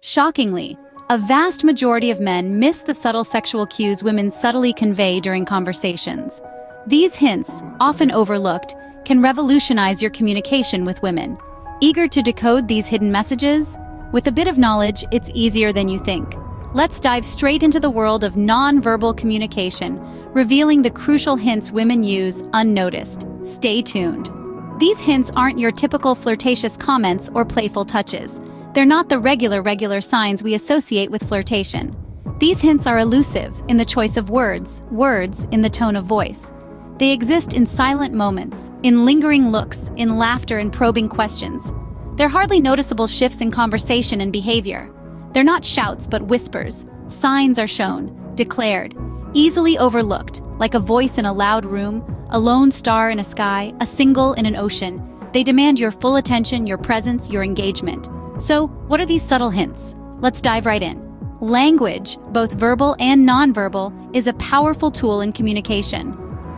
Shockingly, a vast majority of men miss the subtle sexual cues women subtly convey during conversations. These hints, often overlooked, can revolutionize your communication with women. Eager to decode these hidden messages? With a bit of knowledge, it's easier than you think. Let's dive straight into the world of non-verbal communication, revealing the crucial hints women use unnoticed. Stay tuned. These hints aren't your typical flirtatious comments or playful touches. They're not the regular signs we associate with flirtation. These hints are elusive in the choice of words in the tone of voice. They exist in silent moments, in lingering looks, in laughter and probing questions. They're hardly noticeable shifts in conversation and behavior. They're not shouts but whispers. Signs are shown, declared, easily overlooked, like a voice in a loud room, a lone star in a sky, a single in an ocean. They demand your full attention, your presence, your engagement. So, what are these subtle hints? Let's dive right in. Language, both verbal and nonverbal, is a powerful tool in communication.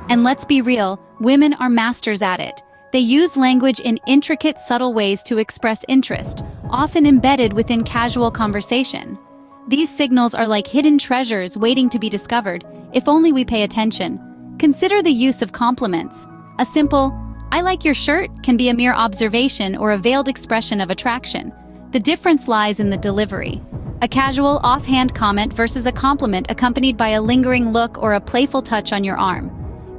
And let's be real, women are masters at it. They use language in intricate, subtle ways to express interest, often embedded within casual conversation. These signals are like hidden treasures waiting to be discovered, if only we pay attention. Consider the use of compliments. A simple, "I like your shirt," can be a mere observation or a veiled expression of attraction. The difference lies in the delivery. A casual, offhand comment versus a compliment accompanied by a lingering look or a playful touch on your arm.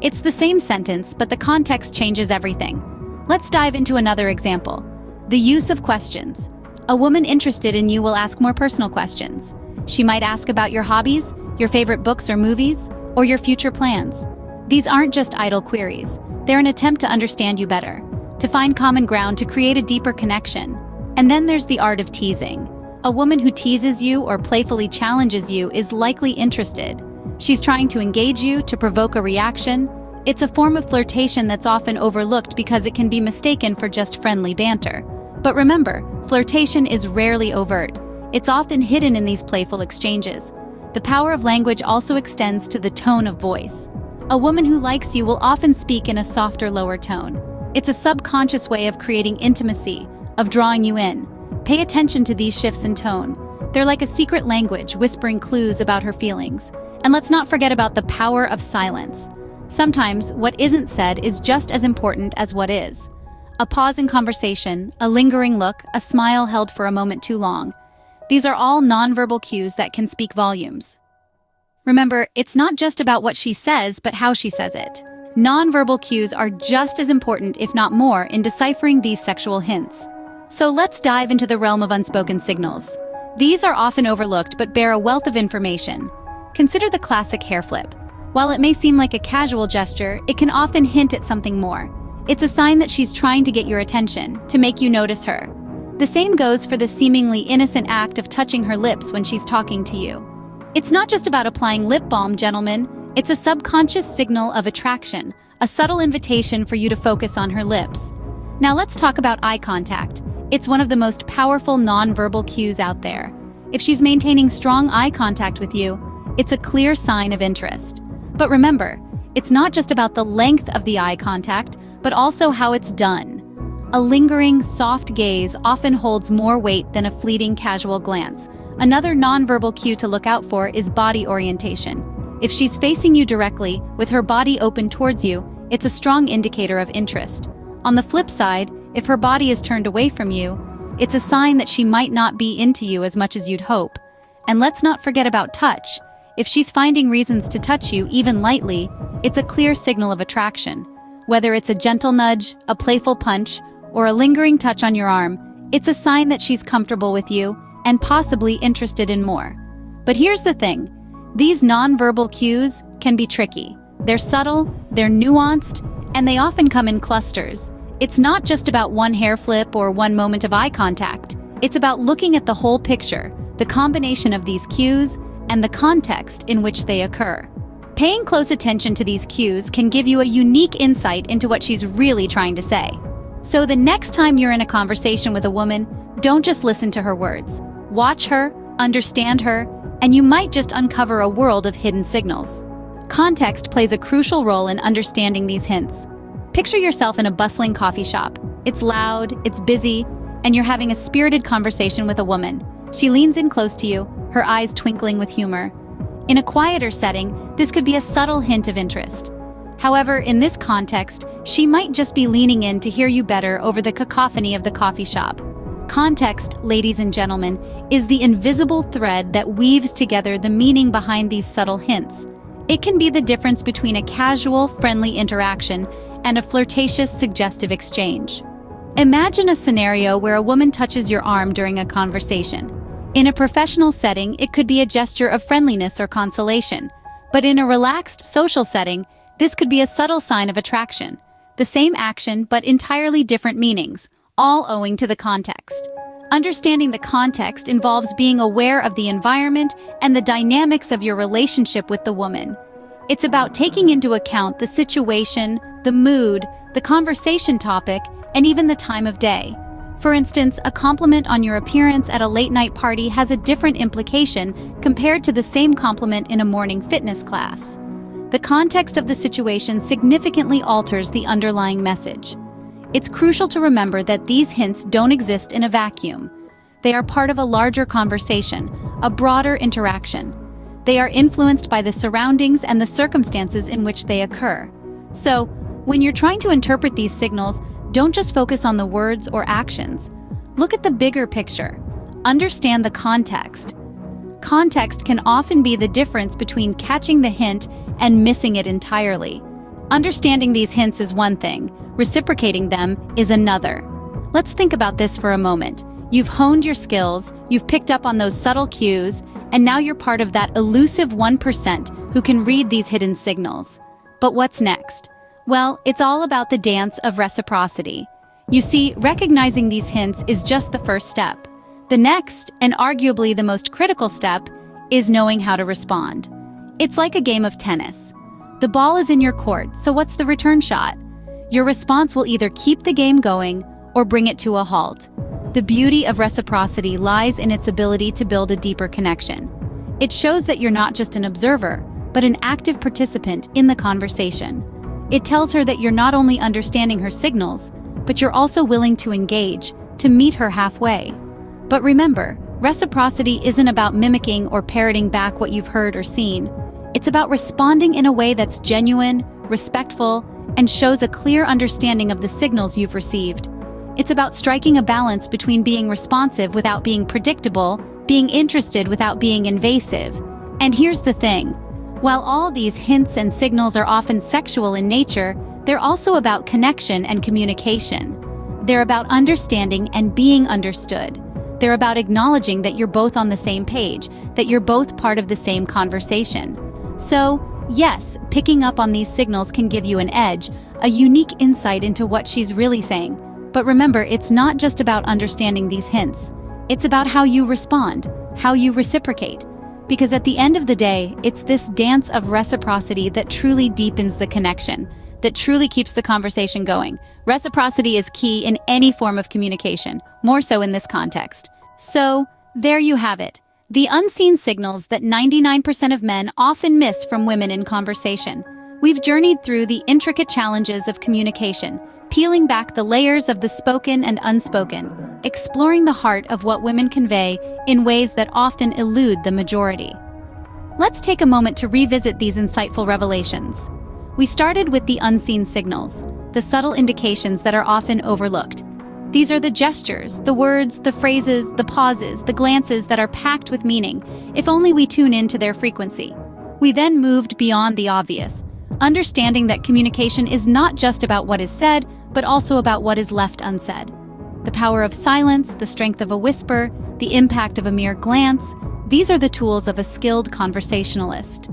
It's the same sentence, but the context changes everything. Let's dive into another example. The use of questions. A woman interested in you will ask more personal questions. She might ask about your hobbies, your favorite books or movies, or your future plans. These aren't just idle queries. They're an attempt to understand you better, to find common ground, to create a deeper connection. And then there's the art of teasing. A woman who teases you or playfully challenges you is likely interested. She's trying to engage you, to provoke a reaction. It's a form of flirtation that's often overlooked because it can be mistaken for just friendly banter. But remember, flirtation is rarely overt. It's often hidden in these playful exchanges. The power of language also extends to the tone of voice. A woman who likes you will often speak in a softer, lower tone. It's a subconscious way of creating intimacy, of drawing you in. Pay attention to these shifts in tone. They're like a secret language, whispering clues about her feelings. And let's not forget about the power of silence. Sometimes what isn't said is just as important as what is. A pause in conversation, a lingering look, a smile held for a moment too long. These are all nonverbal cues that can speak volumes. Remember, it's not just about what she says, but how she says it. Nonverbal cues are just as important, if not more, in deciphering these sexual hints. So let's dive into the realm of unspoken signals. These are often overlooked but bear a wealth of information. Consider the classic hair flip. While it may seem like a casual gesture, it can often hint at something more. It's a sign that she's trying to get your attention, to make you notice her. The same goes for the seemingly innocent act of touching her lips when she's talking to you. It's not just about applying lip balm, gentlemen. It's a subconscious signal of attraction, a subtle invitation for you to focus on her lips. Now let's talk about eye contact. It's one of the most powerful nonverbal cues out there. If she's maintaining strong eye contact with you, it's a clear sign of interest. But remember, it's not just about the length of the eye contact, but also how it's done. A lingering, soft gaze often holds more weight than a fleeting, casual glance. Another nonverbal cue to look out for is body orientation. If she's facing you directly, with her body open towards you, it's a strong indicator of interest. On the flip side, if her body is turned away from you, it's a sign that she might not be into you as much as you'd hope. And let's not forget about touch. If she's finding reasons to touch you, even lightly, it's a clear signal of attraction. Whether it's a gentle nudge, a playful punch, or a lingering touch on your arm, it's a sign that she's comfortable with you and possibly interested in more. But here's the thing. These nonverbal cues can be tricky. They're subtle, they're nuanced, and they often come in clusters. It's not just about one hair flip or one moment of eye contact. It's about looking at the whole picture, the combination of these cues, and the context in which they occur. Paying close attention to these cues can give you a unique insight into what she's really trying to say. So the next time you're in a conversation with a woman, don't just listen to her words. Watch her, understand her, and you might just uncover a world of hidden signals. Context plays a crucial role in understanding these hints. Picture yourself in a bustling coffee shop. It's loud, it's busy, and you're having a spirited conversation with a woman. She leans in close to you, her eyes twinkling with humor. In a quieter setting, this could be a subtle hint of interest. However, in this context, she might just be leaning in to hear you better over the cacophony of the coffee shop. Context, ladies and gentlemen, is the invisible thread that weaves together the meaning behind these subtle hints. It can be the difference between a casual, friendly interaction and a flirtatious, suggestive exchange. Imagine a scenario where a woman touches your arm during a conversation. In a professional setting, it could be a gesture of friendliness or consolation. But in a relaxed, social setting, this could be a subtle sign of attraction. The same action, but entirely different meanings, all owing to the context. Understanding the context involves being aware of the environment and the dynamics of your relationship with the woman. It's about taking into account the situation, the mood, the conversation topic, and even the time of day. For instance, a compliment on your appearance at a late-night party has a different implication compared to the same compliment in a morning fitness class. The context of the situation significantly alters the underlying message. It's crucial to remember that these hints don't exist in a vacuum. They are part of a larger conversation, a broader interaction. They are influenced by the surroundings and the circumstances in which they occur. So, when you're trying to interpret these signals, don't just focus on the words or actions. Look at the bigger picture. Understand the context. Context can often be the difference between catching the hint and missing it entirely. Understanding these hints is one thing, reciprocating them is another. Let's think about this for a moment. You've honed your skills, you've picked up on those subtle cues, and now you're part of that elusive 1% who can read these hidden signals. But what's next? Well, it's all about the dance of reciprocity. You see, recognizing these hints is just the first step. The next, and arguably the most critical step, is knowing how to respond. It's like a game of tennis. The ball is in your court, so what's the return shot? Your response will either keep the game going or bring it to a halt. The beauty of reciprocity lies in its ability to build a deeper connection. It shows that you're not just an observer, but an active participant in the conversation. It tells her that you're not only understanding her signals, but you're also willing to engage, to meet her halfway. But remember, reciprocity isn't about mimicking or parroting back what you've heard or seen. It's about responding in a way that's genuine, respectful, and shows a clear understanding of the signals you've received. It's about striking a balance between being responsive without being predictable, being interested without being invasive. And here's the thing. While all these hints and signals are often sexual in nature, they're also about connection and communication. They're about understanding and being understood. They're about acknowledging that you're both on the same page, that you're both part of the same conversation. So, yes, picking up on these signals can give you an edge, a unique insight into what she's really saying. But remember, it's not just about understanding these hints. It's about how you respond, how you reciprocate. Because at the end of the day, it's this dance of reciprocity that truly deepens the connection, that truly keeps the conversation going. Reciprocity is key in any form of communication, more so in this context. So, there you have it. The unseen signals that 99% of men often miss from women in conversation. We've journeyed through the intricate challenges of communication, peeling back the layers of the spoken and unspoken, exploring the heart of what women convey in ways that often elude the majority. Let's take a moment to revisit these insightful revelations. We started with the unseen signals, the subtle indications that are often overlooked. These are the gestures, the words, the phrases, the pauses, the glances that are packed with meaning, if only we tune into their frequency. We then moved beyond the obvious, understanding that communication is not just about what is said, but also about what is left unsaid. The power of silence, the strength of a whisper, the impact of a mere glance, these are the tools of a skilled conversationalist.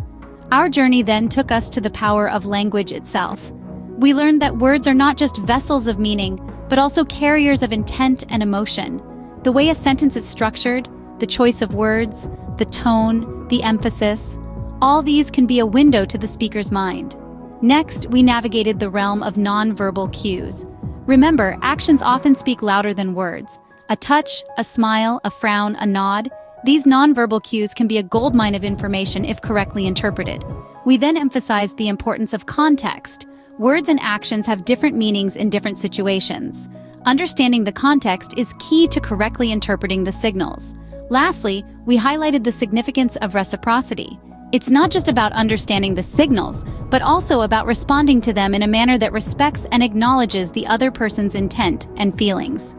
Our journey then took us to the power of language itself. We learned that words are not just vessels of meaning, but also carriers of intent and emotion. The way a sentence is structured, the choice of words, the tone, the emphasis, all these can be a window to the speaker's mind. Next, we navigated the realm of nonverbal cues. Remember, actions often speak louder than words. A touch, a smile, a frown, a nod. These nonverbal cues can be a goldmine of information if correctly interpreted. We then emphasized the importance of context. Words and actions have different meanings in different situations. Understanding the context is key to correctly interpreting the signals. Lastly, we highlighted the significance of reciprocity. It's not just about understanding the signals, but also about responding to them in a manner that respects and acknowledges the other person's intent and feelings.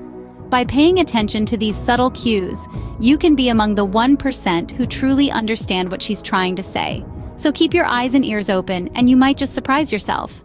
By paying attention to these subtle cues, you can be among the 1% who truly understand what she's trying to say. So keep your eyes and ears open, and you might just surprise yourself.